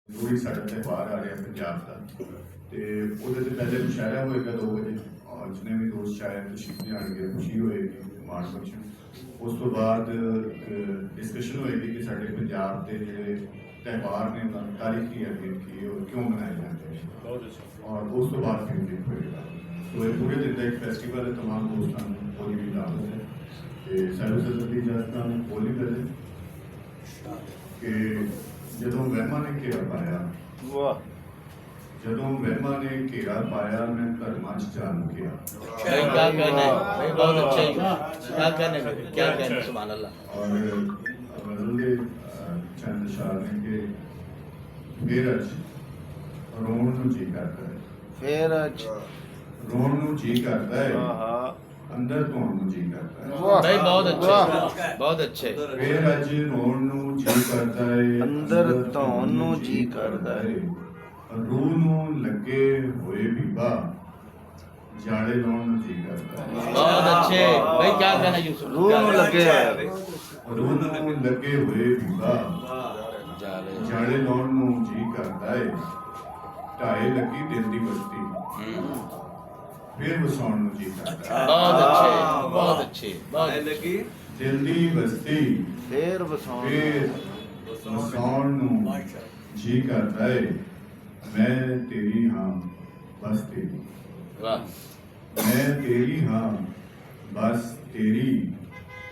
ਲੋਹੜੀ ਸਾਡਾ ਤਿਉਹਾਰ ਆ ਰਿਹਾ ਪੰਜਾਬ ਦਾ ਤੇ ਉਹਦੇ ਤੇ ਪਹਿਲੇ ਮੁਸ਼ਾਇਰਾ ਹੋਏਗਾ 2 ਵਜੇ ਔਰ ਜਿੰਨੇ ਵੀ ਦੋਸਤ ਸ਼ਾਇਦ ਤਸ਼ਰੀਫ ਲਿਆਉਣਗੇ ਖੁਸ਼ੀ ਹੋਏਗੀ ਮਾਣ ਬਖਸ਼ਣ। ਉਸ ਤੋਂ ਬਾਅਦ ਡਿਸਕਸ਼ਨ ਹੋਏਗੀ ਕਿ ਸਾਡੇ ਪੰਜਾਬ ਦੇ ਜਿਹੜੇ ਤਿਉਹਾਰ ਨੇ ਉਹਨਾਂ ਦੀ ਤਾਰੀਖੀ ਅਹਿਮੀਅਤ ਕੀ ਹੈ ਔਰ ਕਿਉਂ ਮਨਾਏ ਜਾਂਦੇ हैं और ਉਸ ਤੋਂ ਬਾਅਦ ਫਿਰ ਦੇਖ ਹੋਏਗਾ। तो ये पूरे दिन का एक फैसटिवल है, तमाम दोस्तों को होली की दावत है कि साहिब सदर की इजाजत नाल होली करे कि जदों वहमा ने घेरा पाया जदों वहमा ने घेरा पाया मैं धर्मां च जान गया। भाई क्या कहना है भाई, बहुत अच्छा ही क्या कहने में क्या कहने सुभान अल्लाह। और गजल के चंद शार ने कि फिर अज रोण नूं जी करता है, फिर अज रोण नूं जी करता है, अंदर धोण नूं जी करता है। भाई बहुत अच्छे बहुत अच्छे। फिर अज रोण नूं जी करता है, अंदर धोण नूं जी करता है, रूह नूं लगे होए बीबा जाड़े लाउण नूं जी करता है। बहुत अच्छे भाई, क्या कहना यूसुफ। रूह नूं लगे रूह नूं लगे होए बीबा जाड़े लाउण नूं जी करता है, ढाए लगी दिल दी बस्ती फिर वसाउण नूं जी करता है। बहुत अच्छे बहुत अच्छे बहुत लगी दिल दी बस्ती फिर वसाउण फिर वसाउण नूं जी करता है। मैं तेरी हाँ बस तेरी, वाह मैं तेरी हाँ बस तेरी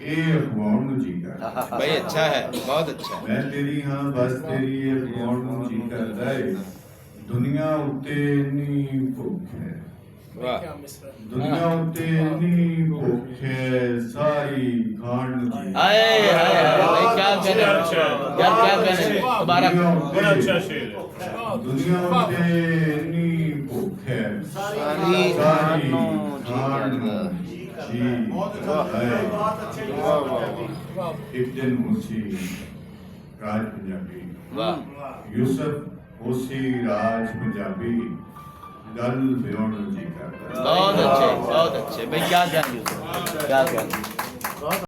ए अखवाउण नूं जी करता है। भाई अच्छा है बहुत अच्छा। मैं तेरी हाँ बस तेरी ए अखवाउण नूं जी करता है। दुनिया उत्ते इन्नी भुख है, वाह दुनिया उत्ते इन्नी भुख है सारी खाण नूं जी। आए हाय भाई क्या कहने यार, क्या कहने दोबारा। बड़ा अच्छा शेर है। दुनिया उत्ते इन्नी भुख है सारी खाण नूं जी खाण नूं करदा। जी करदा है। एक दिन मुसी राज पंजाबी वाह यूसुफ होसी राज पंजाबी गल ब्याहण नूं जी करदा है। बहुत अच्छे भाई, क्या कहने यूसुफ क्या कहने।